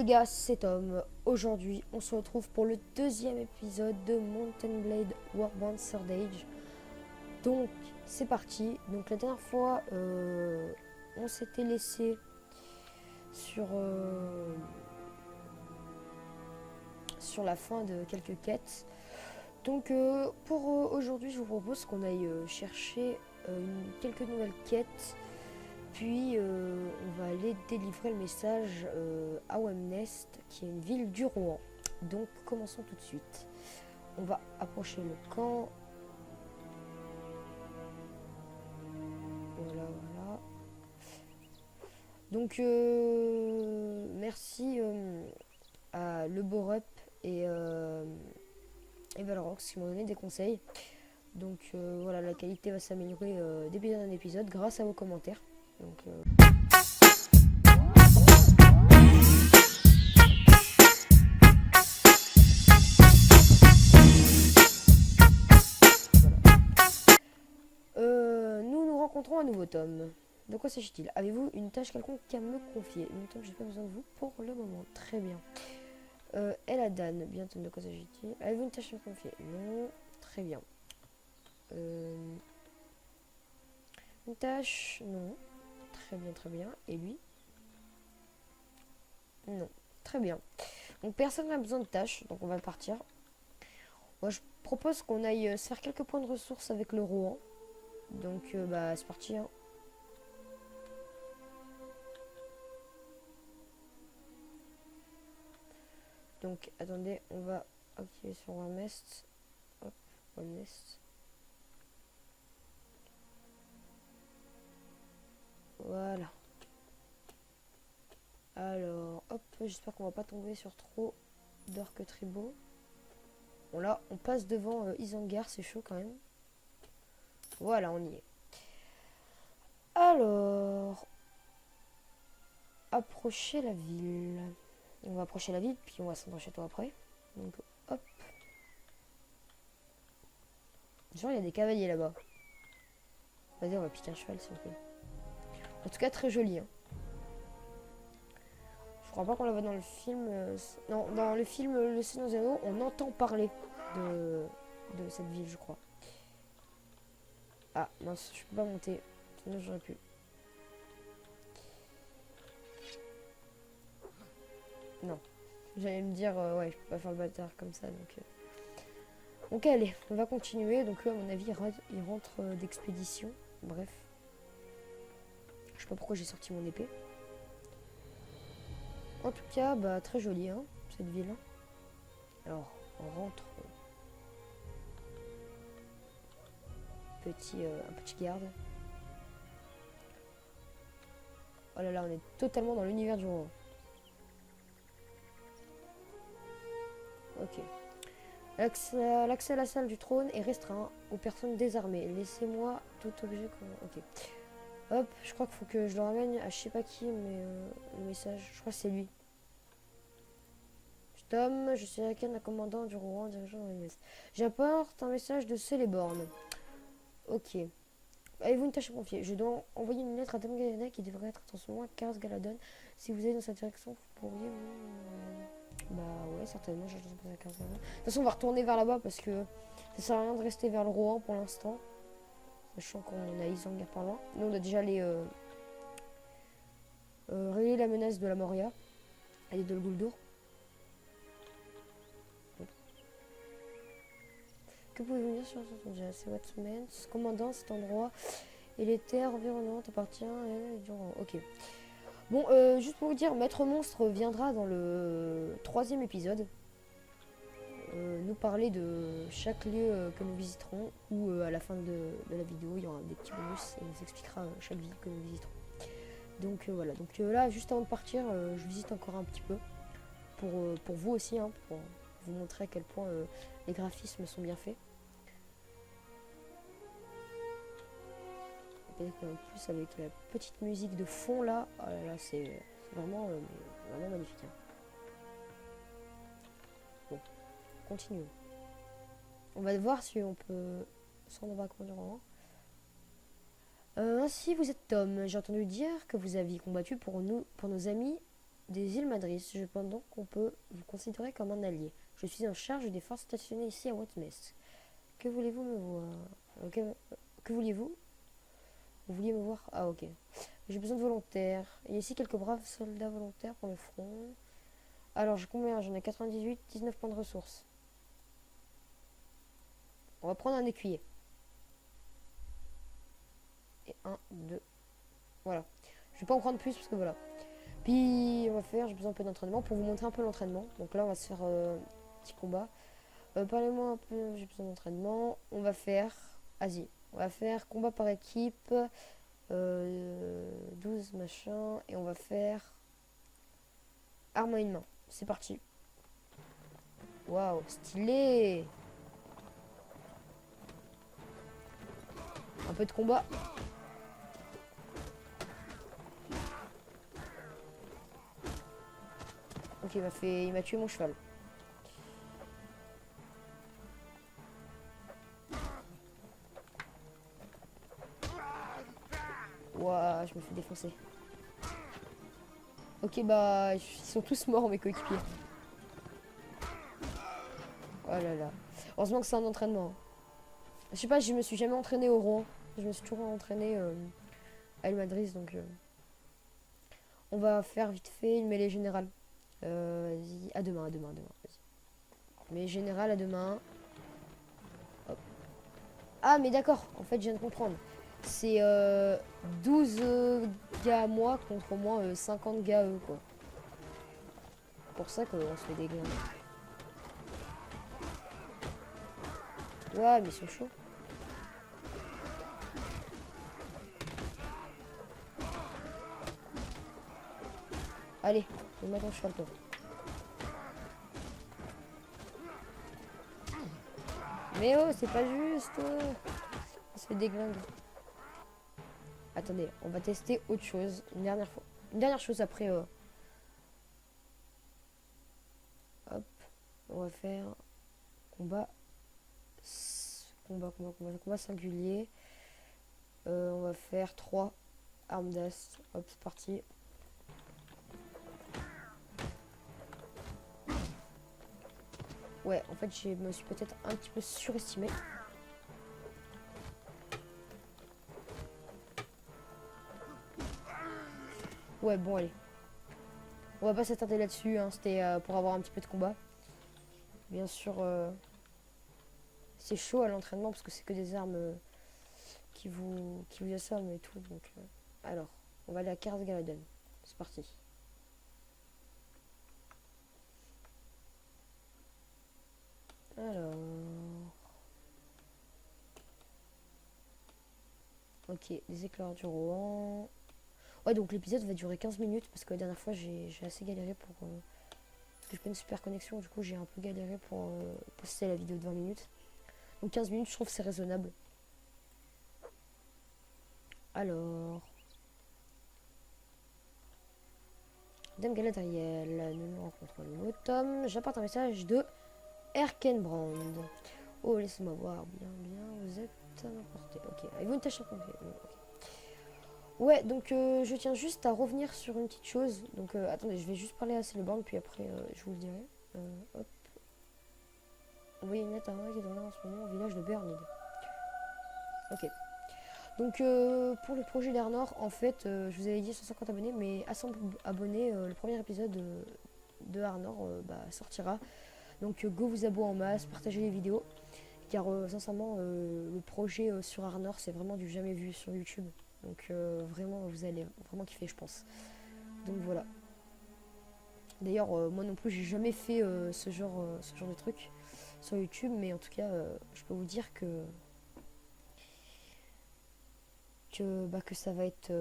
gars, c'est Tom. Aujourd'hui, on se retrouve pour le deuxième épisode de Mount & Blade Warband 3rd Age. Donc, c'est parti. Donc, la dernière fois, on s'était laissé sur la fin de quelques quêtes. Donc, pour aujourd'hui, je vous propose qu'on aille chercher quelques nouvelles quêtes. Puis on va aller délivrer le message à Wemnest, qui est une ville du Rohan. Donc commençons tout de suite. On va approcher le camp. Voilà, voilà. Donc merci à Le Borup et Valrox qui m'ont donné des conseils. Donc voilà, la qualité va s'améliorer d'épisode en épisode grâce à vos commentaires. Donc, voilà. Nous rencontrons un nouveau Tom. De quoi s'agit-il? Avez-vous une tâche quelconque à me confier? Non, Tom, j'ai pas besoin de vous pour le moment. Très bien. Eladan, bien Tom, de quoi s'agit-il? Avez-vous une tâche à me confier? Non. Très bien. Une tâche? Non. Très bien, très bien. Et lui? Non. Très bien. Donc personne n'a besoin de tâches, donc on va partir. Moi je propose qu'on aille se faire quelques points de ressources avec le Rohan. Donc bah c'est parti hein. Donc attendez, on va activer sur Wemnest. Hop, Wemnest. Voilà. Alors, hop, j'espère qu'on va pas tomber sur trop d'orques tribaux. Bon là, on passe devant Isengard, c'est chaud quand même. Voilà, on y est. Alors, approcher la ville. On va approcher la ville, puis on va s'entrer chez toi après. Donc, hop. Genre, il y a des cavaliers là-bas. Vas-y, on va piquer un cheval, s'il vous plaît. En tout cas, très joli. Hein. Je crois pas qu'on la voit dans le film. Non, dans le film Le Seigneur des Anneaux, on entend parler de cette ville, je crois. Ah, mince, je peux pas monter. Sinon, j'aurais pu. Non. J'allais me dire, ouais, je peux pas faire le bâtard comme ça, donc... Donc allez, on va continuer. Donc eux, à mon avis, ils rentrent d'expédition. Bref. Je sais pas pourquoi j'ai sorti mon épée. En tout cas, bah très jolie, hein, cette ville. Alors, on rentre. Un petit garde. Oh là là, on est totalement dans l'univers du Rohan. Ok. L'accès à la salle du trône est restreint aux personnes désarmées. Laissez-moi tout objet comme... Ok. Hop, je crois qu'il faut que je le ramène à je sais pas qui, mais le message, je crois que c'est lui. Tom, je suis Raken, la commandant du Rohan, dirigeant de l'OMS. J'apporte un message de Celeborn. Ok. Avez-vous une tâche à confier? Je dois envoyer une lettre à Dame Galadon qui devrait être en ce moment à Karas Galadon. Si vous allez dans cette direction, vous pourriez... Bah ouais, certainement, je dois à Karas Galadon. De toute façon, on va retourner vers là-bas parce que ça sert à rien de rester vers le Rohan pour l'instant. Sachant qu'on a Isengard par loin. Nous, on a déjà rayé la menace de la Moria. Elle est de Guldur. Que pouvez-vous dire sur ce sujet? C'est What's commandant cet endroit et les terres environnantes appartiennent à... Ok. Bon, juste pour vous dire, Maître Monstre viendra dans le 3e épisode. Nous parler de chaque lieu que nous visiterons. Ou à la fin de la vidéo, il y aura des petits bonus et il nous expliquera chaque ville que nous visiterons. Donc voilà. Donc là, juste avant de partir, je visite encore un petit peu. Pour vous aussi, hein, pour vous montrer à quel point les graphismes sont bien faits. Et en plus avec la petite musique de fond là, oh là, là c'est vraiment, vraiment magnifique. Hein. Bon, continuons. On va voir si on peut se rendre à conduire. Ainsi vous êtes Tom. J'ai entendu dire que vous aviez combattu pour nos amis des îles Madris. Je pense donc qu'on peut vous considérer comme un allié. Je suis en charge des forces stationnées ici à Westmest. Que voulez-vous me voir? Que vouliez-vous? Vous vouliez me voir? Ah, ok. J'ai besoin de volontaires. Il y a ici quelques braves soldats volontaires pour le front. Alors, j'ai combien? J'en ai 98, 19 points de ressources. On va prendre un écuyer. Et un, deux. Voilà. Je vais pas en prendre plus parce que voilà. Puis, on va faire, j'ai besoin un peu d'entraînement pour vous montrer un peu l'entraînement. Donc là, on va se faire petit combat. Parlez-moi un peu, j'ai besoin d'entraînement. On va faire, vas-y, on va faire combat par équipe. 12 machin. Et on va faire arme à une main. C'est parti. Waouh, stylé. Un peu de combat. Ok, il m'a tué mon cheval. Waouh, je me fais défoncer. Ok, bah, ils sont tous morts, mes coéquipiers. Oh là là. Heureusement que c'est un entraînement. Je sais pas, je me suis jamais entraîné au Rouen. Je me suis toujours entraîné à El Madrid, donc on va faire vite fait une mêlée générale. Vas-y, à demain, à demain, à demain. Mais générale à demain. Hop. Ah, mais d'accord, en fait, je viens de comprendre. C'est 12 gars à moi contre au moins 50 gars eux, quoi. C'est pour ça qu'on se fait des glindes. Ouais, mais ils sont chauds. Allez, donne-moi ton cheval, toi. Mais oh, c'est pas juste. On se fait des glingues. Attendez, on va tester autre chose. Une dernière fois. Une dernière chose après. Hop. On va faire combat. Combat singulier. On va faire 3 armes d'as. Hop, c'est parti. Ouais, en fait, je me suis peut-être un petit peu surestimé. Ouais, bon, allez. On va pas s'attarder là-dessus, hein. C'était pour avoir un petit peu de combat. Bien sûr, c'est chaud à l'entraînement parce que c'est que des armes qui vous assomment et tout. Donc, alors, on va aller à Kars Galaden. C'est parti. Alors... Ok, les éclairs du Rohan. Ouais, donc l'épisode va durer 15 minutes parce que la dernière fois j'ai assez galéré pour... parce que j'ai pas une super connexion, du coup j'ai un peu galéré pour poster la vidéo de 20 minutes. Donc 15 minutes, je trouve que c'est raisonnable. Alors... Dame Galadriel, nous rencontrons le nouveau tome. J'apporte un message de Erkenbrand. Oh, laissez-moi voir. Bien, vous êtes importé. Ok, avez-vous une tâche à accomplir? Ok. Ouais, donc je tiens juste à revenir sur une petite chose. Donc attendez, je vais juste parler à Celeborn, puis après je vous le dirai. Hop. Envoyez une lettre à moi qui est dans en ce moment au village de Bernid. Ok. Donc pour le projet d'Arnor, en fait, je vous avais dit 150 abonnés, mais à 100 abonnés, le premier épisode de Arnor sortira. Donc go vous abonner en masse, partagez les vidéos. Car sincèrement, le projet sur Arnor, c'est vraiment du jamais vu sur YouTube. Donc vraiment, vous allez vraiment kiffer, je pense. Donc voilà. D'ailleurs, moi non plus, j'ai jamais fait ce genre de truc sur YouTube. Mais en tout cas, je peux vous dire que ça va être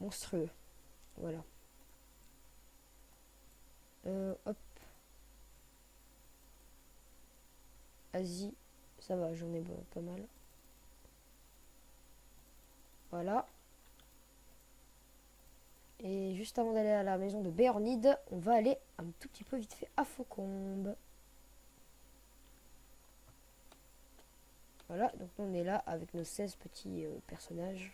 monstrueux. Voilà. Hop. Asie, ça va, j'en ai pas mal. Voilà. Et juste avant d'aller à la maison de Béornide, on va aller un tout petit peu vite fait à Faucombe. Voilà, donc on est là avec nos 16 petits personnages.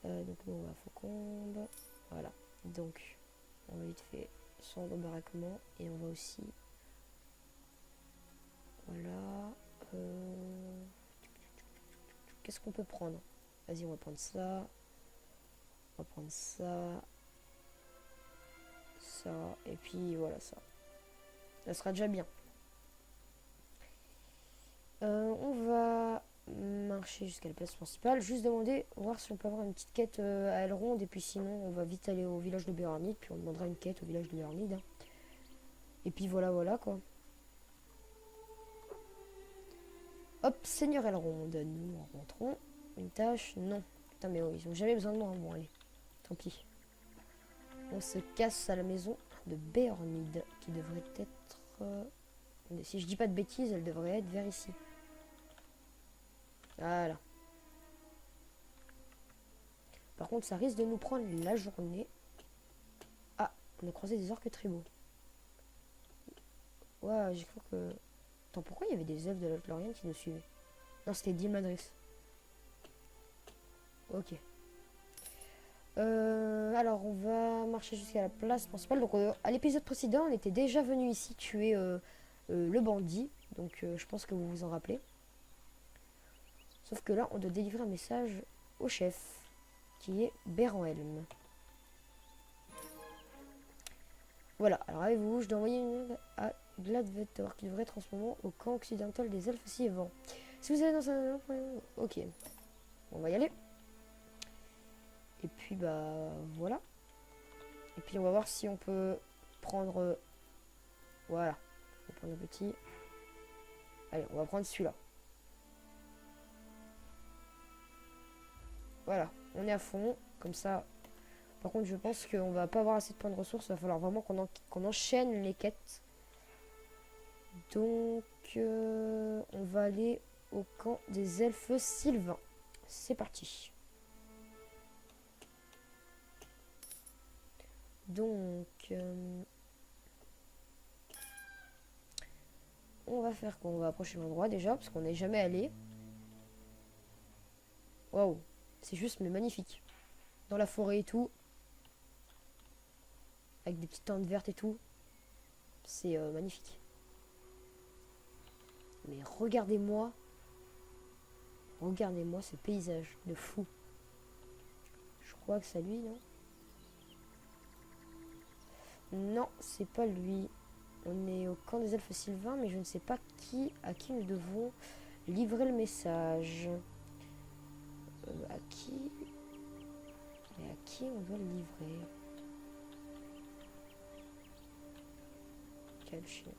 Donc nous on va à Faucombe. Voilà. Donc, on va vite fait son baraquement. Et on va aussi... Voilà. Qu'est-ce qu'on peut prendre? Vas-y, on va prendre ça. On va prendre ça. Ça. Et puis voilà, ça. Ça sera déjà bien. On va marcher jusqu'à la place principale. Juste demander, voir si on peut avoir une petite quête à Elrond. Et puis sinon, on va vite aller au village de Béarnid. Puis on demandera une quête au village de Béarnid. Hein. Et puis voilà, voilà quoi. Hop, Seigneur Elrond. Nous rentrons. Une tâche, non. Putain, mais oh, ils ont jamais besoin de moi. Bon, allez. Tant pis. On se casse à la maison de Béarnid. Qui devrait être... si je dis pas de bêtises, elle devrait être vers ici. Voilà. Par contre, ça risque de nous prendre la journée. Ah, on a croisé des orques tribaux. Ouais, j'ai cru que... Attends, pourquoi il y avait des elfes de la Lorient qui nous suivaient? Non, c'était Dilmadris. Ok. Alors, on va marcher jusqu'à la place principale. Donc, à l'épisode précédent, on était déjà venu ici tuer le bandit. Donc, je pense que vous vous en rappelez. Sauf que là, on doit délivrer un message au chef, qui est Béranhelm. Voilà, alors avez-vous, je dois envoyer une lettre à Gladvetor, qui devrait être en ce moment au camp occidental des elfes ci-avant. Si vous allez dans un... Ok, on va y aller. Et puis, bah, voilà. Et puis, on va voir si on peut prendre... Voilà, on va prendre un petit... Allez, on va prendre celui-là. Voilà, on est à fond, comme ça. Par contre, je pense qu'on va pas avoir assez de points de ressources. Il va falloir vraiment qu'on enchaîne les quêtes. Donc, on va aller au camp des elfes sylvains. C'est parti. Donc, on va faire quoi? On va approcher l'endroit déjà, parce qu'on n'est jamais allé. Waouh, c'est juste mais magnifique. Dans la forêt et tout. Avec des petites tentes vertes et tout. C'est magnifique. Mais regardez-moi. Regardez-moi ce paysage de fou. Je crois que c'est lui, non? Non, c'est pas lui. On est au camp des elfes sylvains, mais je ne sais pas à qui nous devons livrer le message. À qui? Mais à qui on doit le livrer? Quel chien?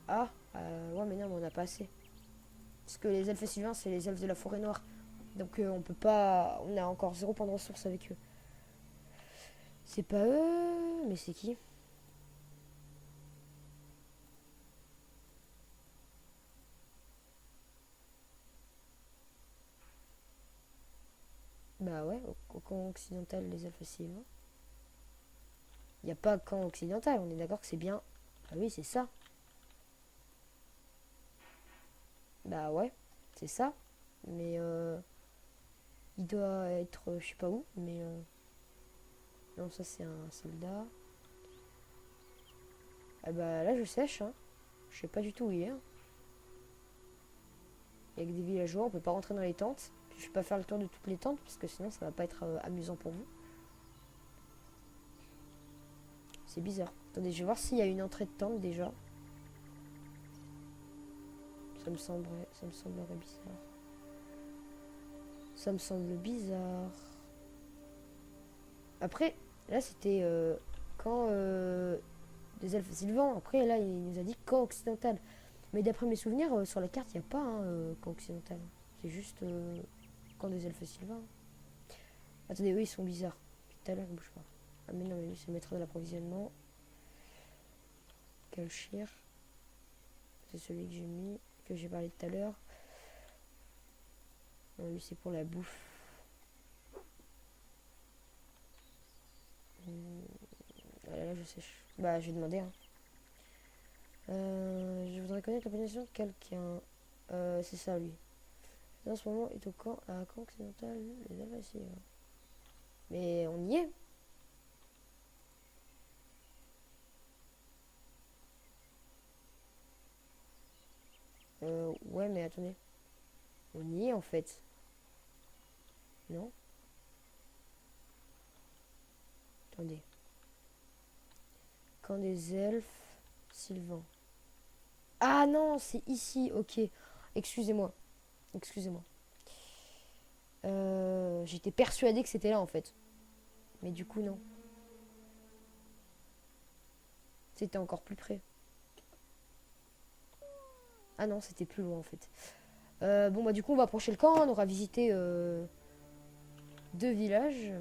Ah, ouais, mais non, mais on n'a pas assez. Parce que les elfes sylvains, c'est les elfes de la forêt noire. Donc on peut pas... On a encore 0 point de ressources avec eux. C'est pas eux, mais c'est qui? Bah ouais, au camp occidental des elfes sylvains. Il n'y a pas camp occidental, on est d'accord que c'est bien... Ah oui, c'est ça. Bah ouais, c'est ça. Mais il doit être... je sais pas où, mais... Non, ça c'est un soldat. Ah bah là je sèche, hein. Je sais pas du tout où il est. Hein. Il y a que des villageois, on peut pas rentrer dans les tentes. Puis je vais pas faire le tour de toutes les tentes parce que sinon ça va pas être amusant pour vous. C'est bizarre. Attendez, je vais voir s'il y a une entrée de tente déjà. Ça me semblerait bizarre. Ça me semble bizarre. Après, là c'était quand des elfes sylvains. Après là il nous a dit camp occidental. Mais d'après mes souvenirs, sur la carte il n'y a pas camp occidental. C'est juste camp des elfes sylvains. Attendez, eux ils sont bizarres. Depuis tout à l'heure ils bougent pas. Ah mais non, mais lui c'est le maître de l'approvisionnement. Kalshir. C'est celui que j'ai mis, que j'ai parlé tout à l'heure. Non, lui c'est pour la bouffe. Là je sais. Bah je vais demander. Hein. Je voudrais connaître l'appellation de quelqu'un. C'est ça lui. En ce moment est au camp à camp occidental. Les Alvaciers. Mais on y est. Ouais, mais attendez. On y est en fait. Non? Attendez. Camp des elfes. Sylvain. Ah non, c'est ici. Ok. Excusez-moi. Excusez-moi. J'étais persuadée que c'était là en fait. Mais du coup, non. C'était encore plus près. Ah non, c'était plus loin en fait. Bon, bah du coup, on va approcher le camp. On aura visité 2 villages.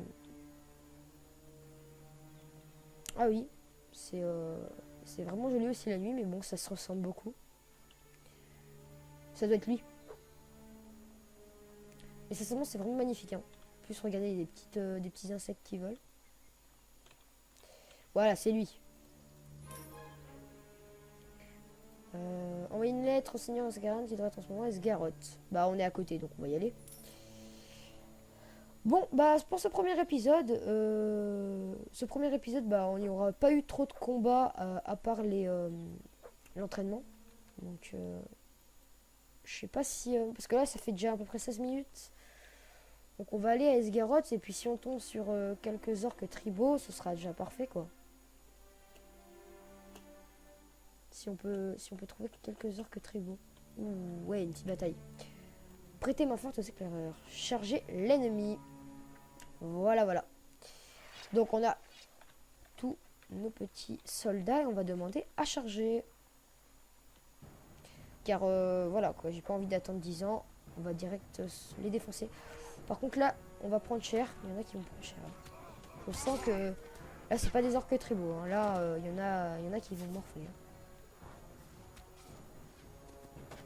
Ah oui, c'est vraiment joli aussi la nuit, mais bon, ça se ressemble beaucoup. Ça doit être lui. Et ça, c'est vraiment magnifique. Hein. En plus, regardez, il y a des petits insectes qui volent. Voilà, c'est lui. Envoyer une lettre au seigneur Osgaran qui doit être en ce moment Esgaroth. Bah, on est à côté, donc on va y aller. Bon, bah, pour ce premier épisode, bah, on n'y aura pas eu trop de combats à part l'entraînement. Donc, je sais pas si... parce que là, ça fait déjà à peu près 16 minutes. Donc, on va aller à Esgaroth. Et puis, si on tombe sur quelques orques tribaux, ce sera déjà parfait, quoi. Si on peut trouver quelques orques tribaux. Ouh, ouais, une petite bataille. Prêtez main forte aux éclaireurs. Chargez l'ennemi. Voilà, voilà. Donc, on a tous nos petits soldats. Et on va demander à charger. Car, voilà, quoi. J'ai pas envie d'attendre 10 ans. On va direct les défoncer. Par contre, là, on va prendre cher. Il y en a qui vont prendre cher. Je sens que... Là, c'est pas des orques tribaux. Hein. Là, il y en a qui vont morfler. Hein.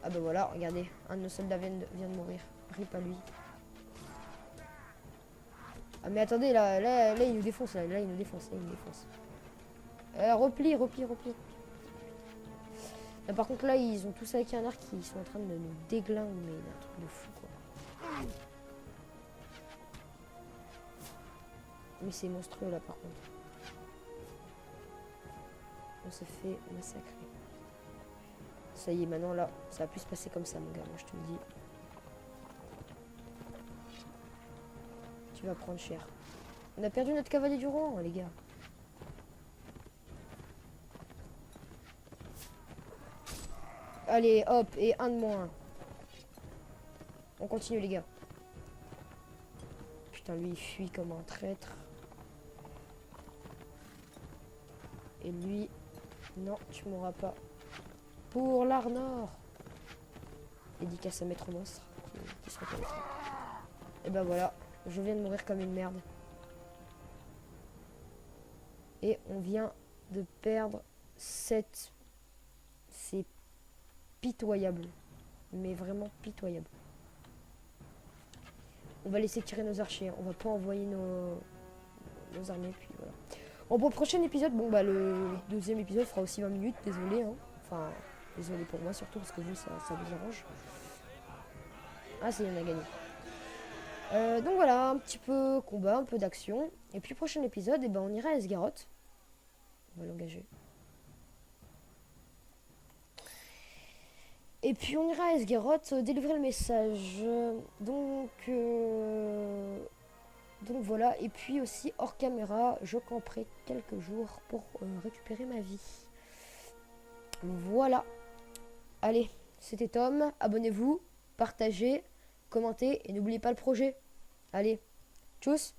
Ah bah voilà, regardez, un de nos soldats vient de mourir. Rip à lui. Ah mais attendez, là il nous défonce, là il nous défonce, repli. Là, par contre là, ils ont tous avec un arc qui sont en train de nous déglinguer, mais un truc de fou quoi. Mais c'est monstrueux là par contre. On se fait massacrer. Ça y est, maintenant là, ça va plus se passer comme ça, mon gars, moi je te le dis. Tu vas prendre cher. On a perdu notre cavalier du roi, les gars. Allez, hop, et un de moins. On continue, les gars. Putain, lui, il fuit comme un traître. Et lui, non, tu mourras pas. Pour l'Arnor. Dédicace à Maître Monstre qui se reconnaîtra. Et ben voilà, je viens de mourir comme une merde. Et on vient de perdre 7. C'est pitoyable. Mais vraiment pitoyable. On va laisser tirer nos archers. On va pas envoyer nos armées. Puis voilà. Bon, pour le prochain épisode, bon bah le deuxième épisode fera aussi 20 minutes. Désolé. Hein. Enfin, désolé pour moi surtout parce que vous, ça vous arrange. Ah, c'est, on a gagné. Donc voilà, un petit peu combat, un peu d'action. Et puis prochain épisode, eh ben, on ira à Esgaroth. On va l'engager. Et puis on ira à Esgaroth délivrer le message. Donc voilà. Et puis aussi hors caméra, je camperai quelques jours pour récupérer ma vie. Voilà. Allez, c'était Tom. Abonnez-vous, partagez, commentez et n'oubliez pas le projet. Allez, tchuss!